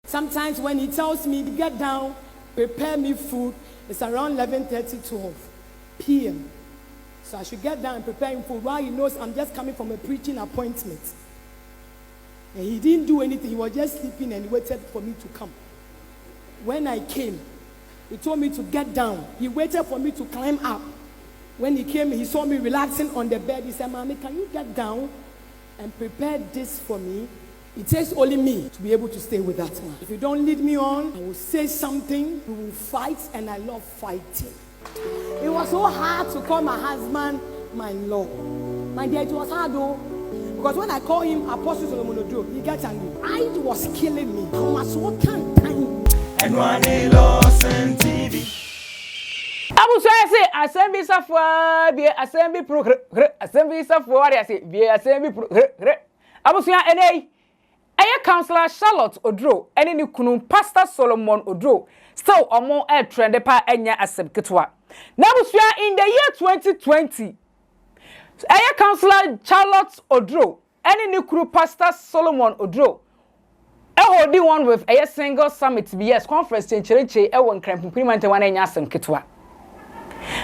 Sometimes when he tells me to get down, prepare me food, it's around 11:30, 12 p.m. So I should get down and prepare him food while he knows I'm just coming from a preaching appointment. And he didn't do anything. He was just sleeping and he waited for me to come. When I came, he told me to get down. He waited for me to climb up. When he came, he saw me relaxing on the bed. He said, "Mommy, can you get down and prepare this for me? It takes only me to be able to stay with that one. If you don't lead me on, I will say something. We will fight, and I love fighting." It was so hard to call my husband my Lord. My dear, it was hard though. Because when I call him Apostle Solomon Oduro, he gets angry. Pride was killing me. I was what kind of time? And one LORDSON TV. Abu say assembly safwa be assembly pro assembly safwa I say be assembly pro Abu say eney eye counselor Charlotte Oduro ene ni kunu Pastor Solomon Oduro still omo e trend pa enya asem ketwa na Abu say in the year 2020 eye counselor Charlotte Oduro ene ni kunu Pastor Solomon Oduro holding one with a single summit BS conference in Chiriche e won krampupini wan enya asem ketwa.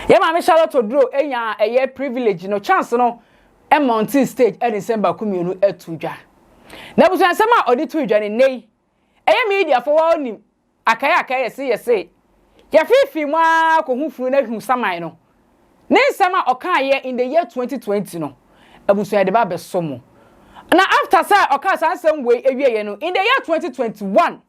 Yeah, Mammy Charlotte Oduro, a year privilege, no chance, no, a mountain stage, and December communal at Tuja. Never sent some or the Tuja in nay. A media for all him. Akaya say. Ya fifi ma ko hu furu na hu samai no. Ne sama okaya in the year 2020 no. Abusu de ba be somo. Na after say okasa ansem we ewie no in the year 2021.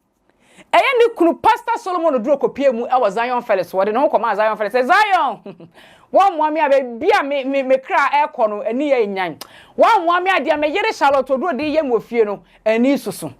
Ni kunu Pastor Solomon Oduro kopie mu e was Zion Felix wo de no koma Zion Felix Zion one mo me bia me kra e kɔ no ani ye nyan one mo me ade me yere Charlotte Oduro de ye mo fie no ani susu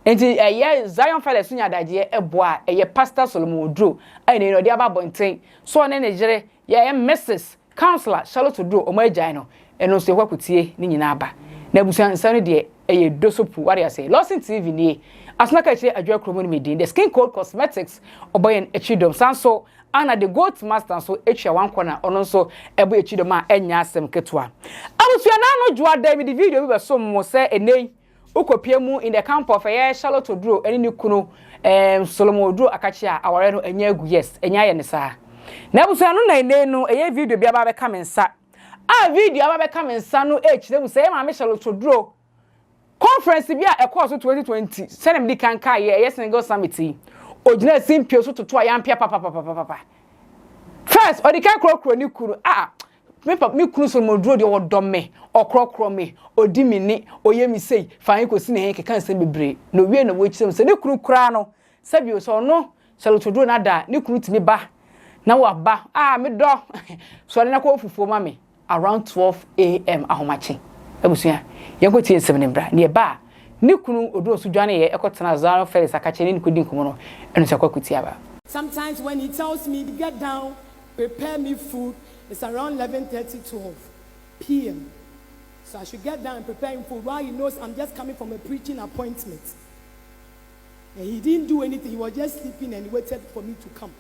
enti ye Zion Felix nya daje e boa ye Pastor Solomon Oduro ani no de aba bonten so ne yere ye Mrs. Counselor Charlotte Oduro o ma agyan no eno so kwakutie ni nyina aba na busan nsa no de ye dosopu what I say LORDSON TV ni Asnaka che adwa kromo ni the Skin Code Cosmetics oboyen echidom sanso ana the goat master so etwa wan kona ono so ebo echidom a enya asem ketwa abusua na no jwa da mi the video bi beso mo se enei ukopie mu in the camp of Charlotte Oduro eni ni kunu Solomon Oduro akachi a aware no enya agu yes enya ye ne saa na abusua no na enei no eye video bi aba be kamensa a video aba be kamensa no echire mu se ma me Charlotte Oduro conference bi a course 2020 senem di kan kai ye single summit ogina simpio so toto ayampia papa first odi kan krokro ni kuru me kuru so moduro de wodome okrokro me odi mi ni oye mi sei fan ko si na hen kan se bebre no wie na wo chirem se ni kuru kura no sabio so no Charlotte Oduro na da ni kuru timi ba na wa ba me do so na ko fufuo ma me around 12 am ahomachi abusuya yanko tie 7 bra ne ba ni kunu Oduro so dwane ye ekotena Zion Felix akache ni kudi nkomo no enu se kwakuti aba. Sometimes when he tells me to get down, prepare me food, it's around 11:30, 12 p.m. So I should get down and prepare him food while he knows I'm just coming from a preaching appointment. And he didn't do anything. He was just sleeping and he waited for me to come.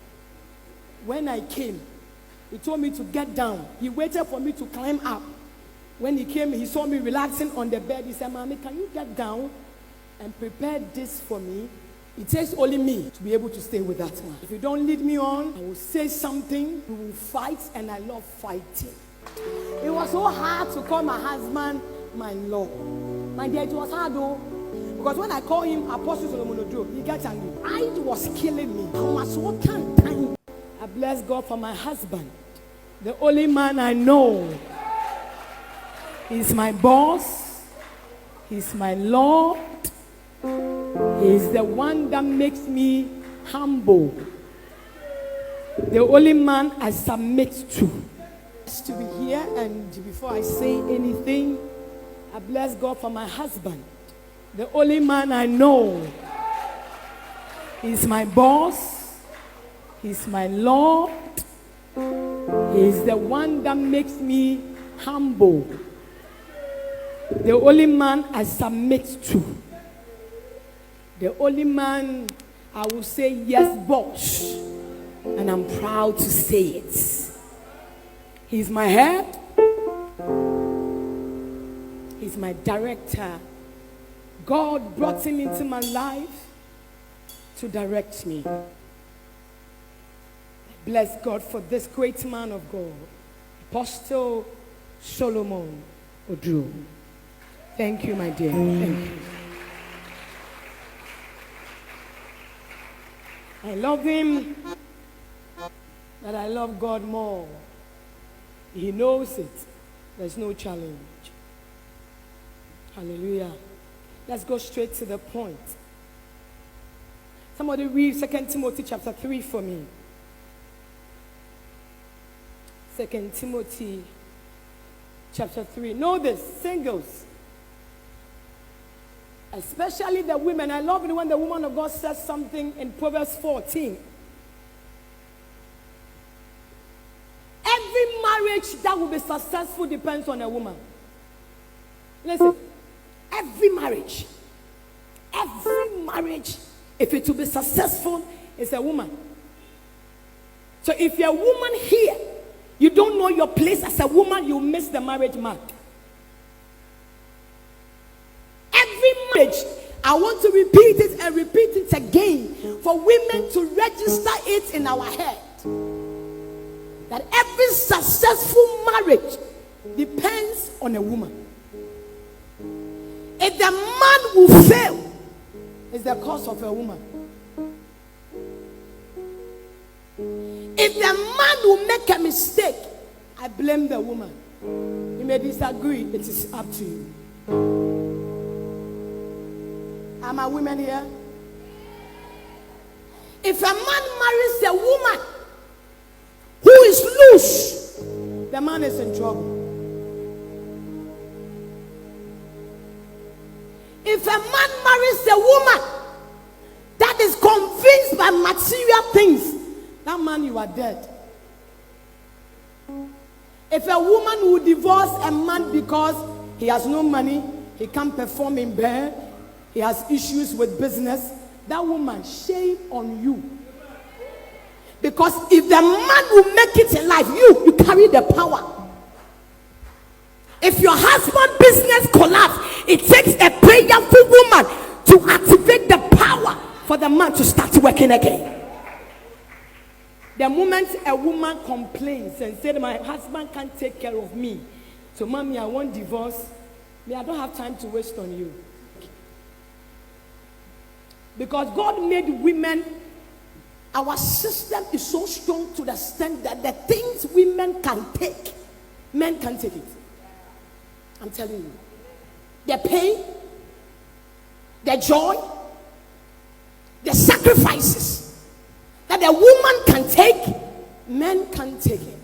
When I came, he told me to get down. He waited for me to climb up. When he came, he saw me relaxing on the bed. He said, "Mommy, can you get down and prepare this for me? It takes only me to be able to stay with that one. If you don't lead me on, I will say something. We will fight, and I love fighting." It was so hard to call my husband my Lord. My dear, it was hard though. Because when I call him Apostle Solomon Oduro, he gets angry. Pride was killing me. I was what kind of time? I bless God for my husband, the only man I know. He's my boss. He's my Lord. He's the one that makes me humble. The only man I submit to. To be here, and before I say anything, I bless God for my husband. The only man I know. He's my boss. He's my Lord. He's the one that makes me humble. The only man I submit to. The only man I will say yes, boss. And I'm proud to say it. He's my head. He's my director. God brought him into my life to direct me. I bless God for this great man of God, Apostle Solomon Oduro. Thank you, my dear. Thank you. I love him, but I love God more. He knows it. There's no challenge. Hallelujah. Let's go straight to the point. Somebody read 2 Timothy chapter 3 for me. 2 Timothy chapter 3. Know this, singles. Especially the women. I love it when the woman of God says something in Proverbs 14. Every marriage that will be successful depends on a woman. Listen, every marriage, if it will be successful, is a woman. So if you're a woman here, you don't know your place as a woman, you miss the marriage mark. Every marriage, I want to repeat it and repeat it again for women to register it in our head. That every successful marriage depends on a woman. If the man will fail, it's the cause of a woman. If the man will make a mistake, I blame the woman. You may disagree, it is up to you. Are my women here? If a man marries a woman who is loose, the man is in trouble. If a man marries a woman that is convinced by material things, that man, you are dead. If a woman will divorce a man because he has no money, he can't perform in bed, he has issues with business, that woman, shame on you. Because if the man will make it in life, you carry the power. If your husband's business collapse, it takes a prayerful woman to activate the power for the man to start working again. The moment a woman complains and says, my husband can't take care of me, so mommy, I want divorce, I don't have time to waste on you. Because God made women, our system is so strong to the extent that the things women can take, men can't take it. I'm telling you. The pain, the joy, the sacrifices that a woman can take, men can't take it.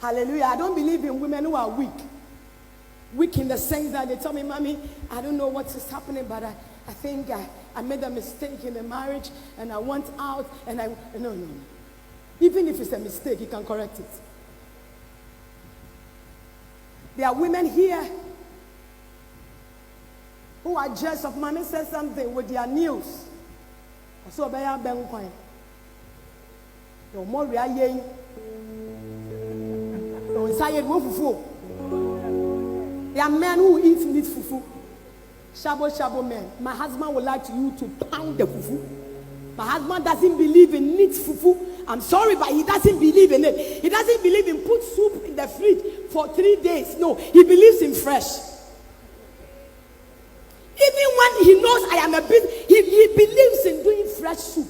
Hallelujah. I don't believe in women who are weak. Weak in the sense that they tell me, mommy, I don't know what is happening, but I think I made a mistake in the marriage and I want out. And no. Even if it's a mistake, you can correct it. There are women here who are jealous of mommy says something with their nails. So they are ben coin. No more real. No inside fufu. There are men who eat meat fufu. Shabo men. My husband would like you to pound the fufu. My husband doesn't believe in neat fufu. I'm sorry, but he doesn't believe in it. He doesn't believe in put soup in the fridge for 3 days. No, he believes in fresh. Even when he knows I am a bit, he believes in doing fresh soup.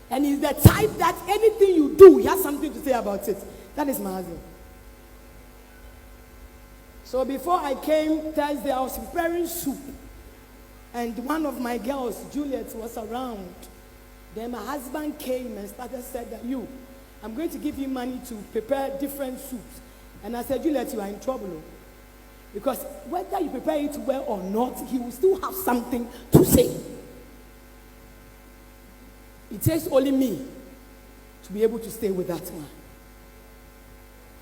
And he's the type that anything you do, he has something to say about it. That is my husband. So before I came Thursday, I was preparing soup. And one of my girls, Juliet, was around. Then my husband came and said that I'm going to give you money to prepare different soups. And I said, Juliet, you are in trouble. Because whether you prepare it well or not, he will still have something to say. It takes only me to be able to stay with that man.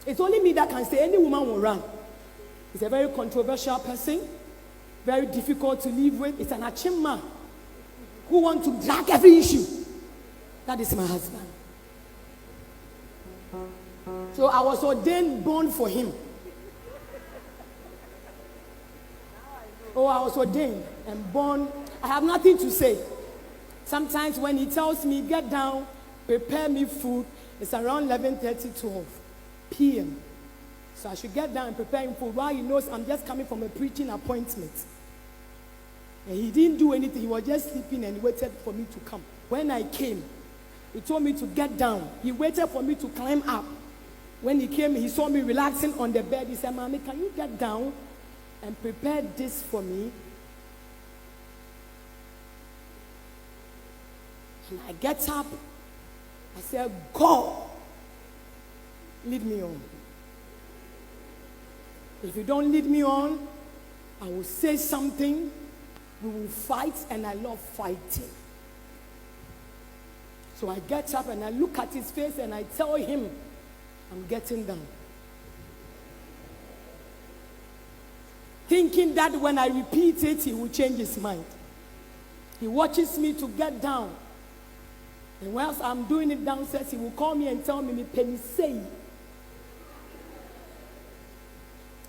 It's only me that can say any woman will run. He's a very controversial person, very difficult to live with. It's an achim man who wants to drag every issue. That is my husband. So I was ordained born for him. Oh, I was ordained and born. I have nothing to say. Sometimes when he tells me, get down, prepare me food, it's around 11:30, 12 p.m. So I should get down and prepare him food while he knows I'm just coming from a preaching appointment. And he didn't do anything. He was just sleeping and he waited for me to come. When I came, he told me to get down. He waited for me to climb up. When he came, he saw me relaxing on the bed. He said, Mommy, can you get down and prepare this for me? And I get up. I said, God, lead me on. If you don't lead me on, I will say something. We will fight, and I love fighting. So I get up and I look at his face and I tell him, I'm getting down. Thinking that when I repeat it, he will change his mind. He watches me to get down. And whilst I'm doing it downstairs, he will call me and tell me, Penny say.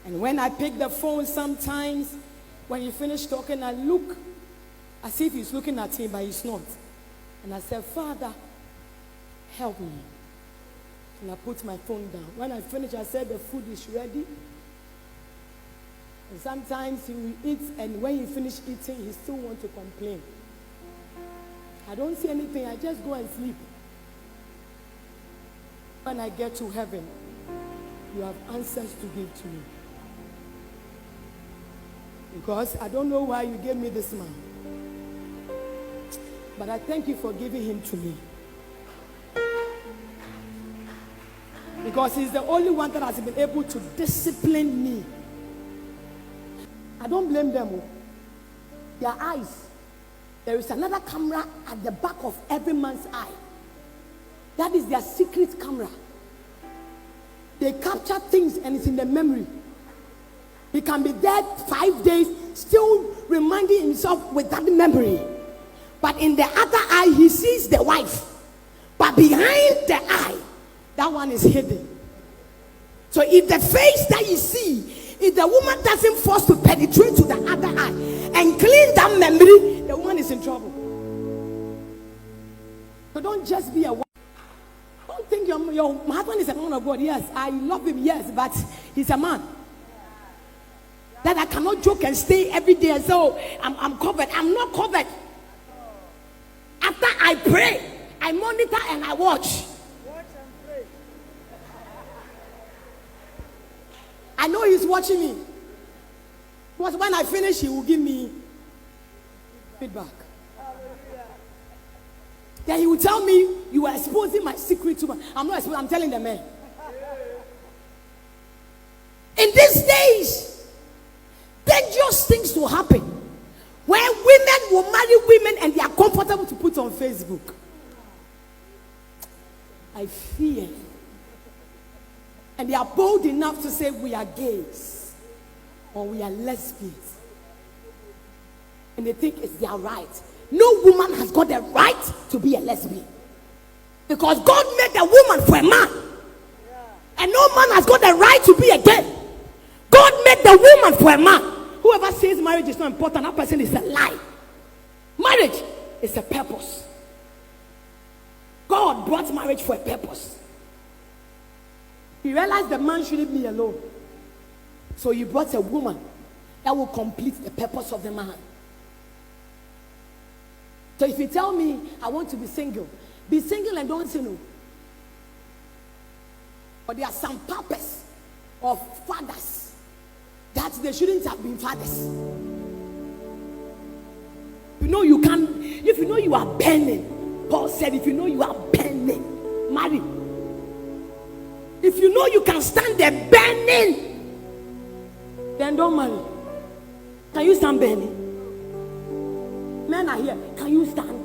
And when I pick the phone sometimes, when he finished talking, I look as if he's looking at him, but he's not. And I said, Father, help me. And I put my phone down. When I finished, I said, the food is ready. And sometimes he will eat, and when he finished eating, he still wants to complain. I don't see anything. I just go and sleep. When I get to heaven, you have answers to give to me. Because I don't know why you gave me this man. But I thank you for giving him to me. Because he's the only one that has been able to discipline me. I don't blame them. Their eyes. There is another camera at the back of every man's eye. That is their secret camera. They capture things and it's in the memory. He can be there 5 days, still reminding himself with that memory. But in the other eye, he sees the wife. But behind the eye, that one is hidden. So if the face that you see, if the woman doesn't force to penetrate to the other eye and clean that memory, the woman is in trouble. So don't just be a woman. Don't think your husband is a man of God. Yes, I love him, yes, but he's a man. That I cannot joke and stay every day and say, oh, I'm covered. I'm not covered. After I pray, I monitor and I watch. I know he's watching me. Because when I finish, he will give me feedback. Then he will tell me, you are exposing my secret to me. I'm not exposing, I'm telling the man. In these days, dangerous things will happen where women will marry women and they are comfortable to put on Facebook. I fear. And they are bold enough to say we are gays or we are lesbians. And they think it's their right. No woman has got the right to be a lesbian. Because God made a woman for a man. And no man has got the right to be a gay. God made the woman for a man. Whoever says marriage is not important, that person is a lie. Marriage is a purpose. God brought marriage for a purpose. He realized the man shouldn't be alone. So he brought a woman that will complete the purpose of the man. So if you tell me, I want to be single and don't say no. But there are some purpose of fathers that they shouldn't have been fathers. You know you can, if you know you are burning, Paul said, if you know you are burning, marry. If you know you can stand there burning, then don't marry. Can you stand burning? Men are here. Can you stand?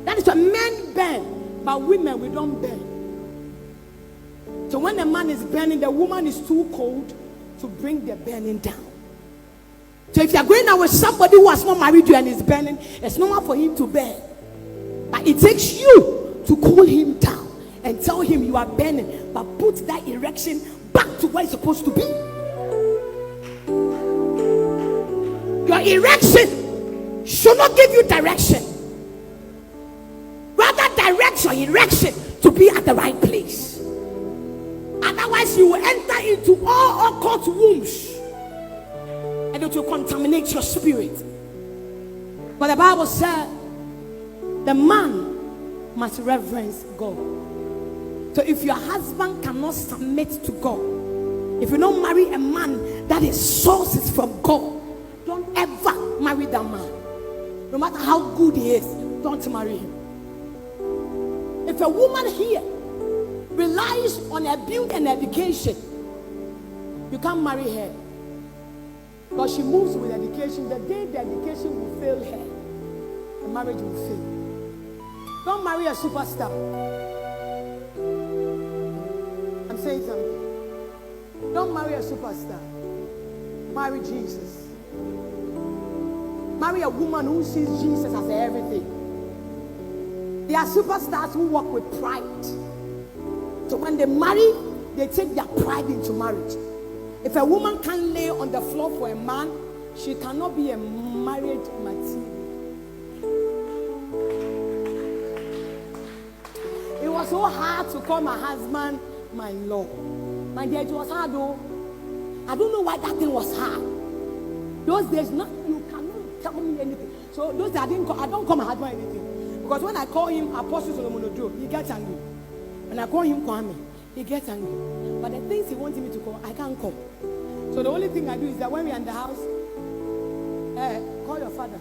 That is why men burn, but women, we don't burn. So when a man is burning, the woman is too cold to bring the burning down. So if you are going out with somebody who has not married you and is burning, it's normal for him to burn. But it takes you to cool him down and tell him you are burning, but put that erection back to where it's supposed to be. Your erection should not give you direction. Rather direct your erection to be at the right place. Otherwise, you will enter into all occult wombs and it will contaminate your spirit. But the Bible said the man must reverence God. So if your husband cannot submit to God, if you don't marry a man that his source is from God, don't ever marry that man. No matter how good he is, don't marry him. If a woman here relies on her beauty and education, you can't marry her. Because she moves with education. The day the education will fail her, the marriage will fail. Don't marry a superstar. I'm saying something. Don't marry a superstar. Marry Jesus. Marry a woman who sees Jesus as everything. There are superstars who walk with pride. So when they marry, they take their pride into marriage. If a woman can't lay on the floor for a man, she cannot be a marriage material. It was so hard to call my husband my Lord. My dear, it was hard though. I don't know why that thing was hard. Those days, you cannot tell me anything. So those days I don't call my husband anything. Because when I call him Apostle Solomon Oduro, he gets angry. When I call him Kwame, he gets angry. But the things he wants me to call, I can't call. So the only thing I do is that when we're in the house, call your father.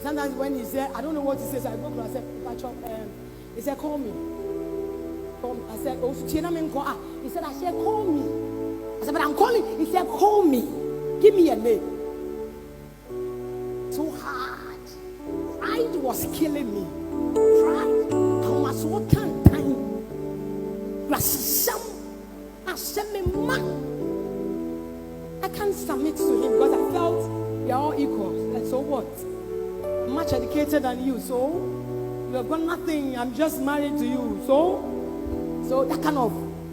Sometimes when he said, I don't know what he says, so I go to him, I said, he said, call me. Call me. I said, oh, he said, I said, call me. I said, but I'm calling. He said, call me. Give me a name. So hard. Pride was killing me. Pride. I was what kind of time. I can't submit to him because I felt we are all equals. And so what? I'm much educated than you, so you've got nothing. I'm just married to you, so that kind of,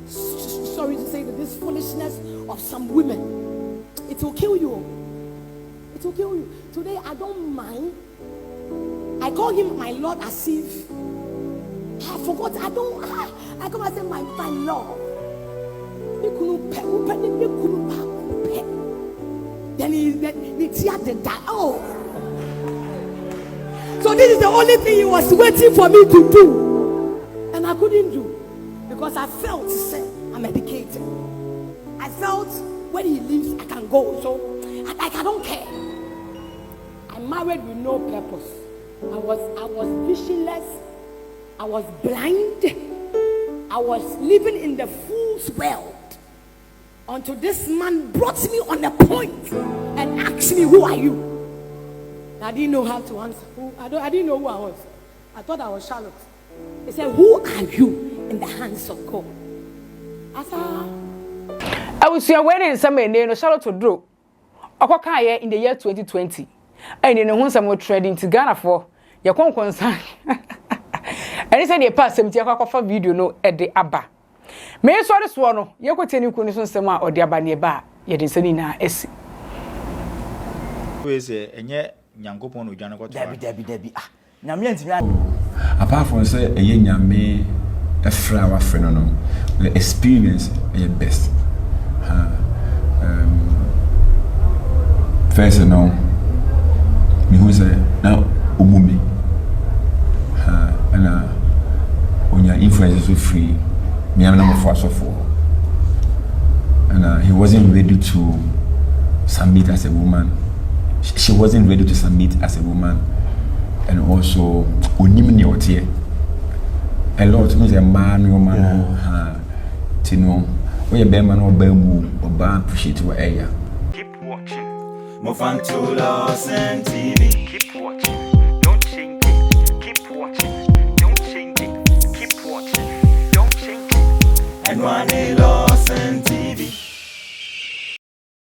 sorry to say that this foolishness of some women, it will kill you. It will kill you. Today I don't mind. I call him my Lord as if I forgot. I come and say my Lord. Then he teared the die. Oh. So this is the only thing he was waiting for me to do. And I couldn't do. Because I felt I'm educated. I felt when he leaves, I can go. So I don't care. I married with no purpose. I was visionless. I was blind. I was living in the fool's world. Until this man brought me on a point and asked me, who are you? I didn't know how to answer. I didn't know who I was. I thought I was Charlotte. He said, who are you in the hands of God? I was your wedding somewhere near Charlotte Oduro. Okokaya in the year 2020. And in the one some trading to Ghana for your concern. And he said, you pass 70 video no at the Abba. Me so this one ye kweteni ku ni so nsema odi aba ne ba ye de nsani na esi we say enye nyankopon odwane ko to dabi nyame antimi apart from say eye nyame efra wa frɛ no the experience is best first no me who say na umumi ana onya influence so free and he wasn't ready to submit as a woman. She wasn't ready to submit as a woman, and also a lot means a man, woman, to know where a man or bamboo or bar appreciate to area. Keep watching. Move on to LORDSON TV. Keep watching. Don't change it. Keep watching. Don't change it. Keep watching. Don't change it. And one LORDSON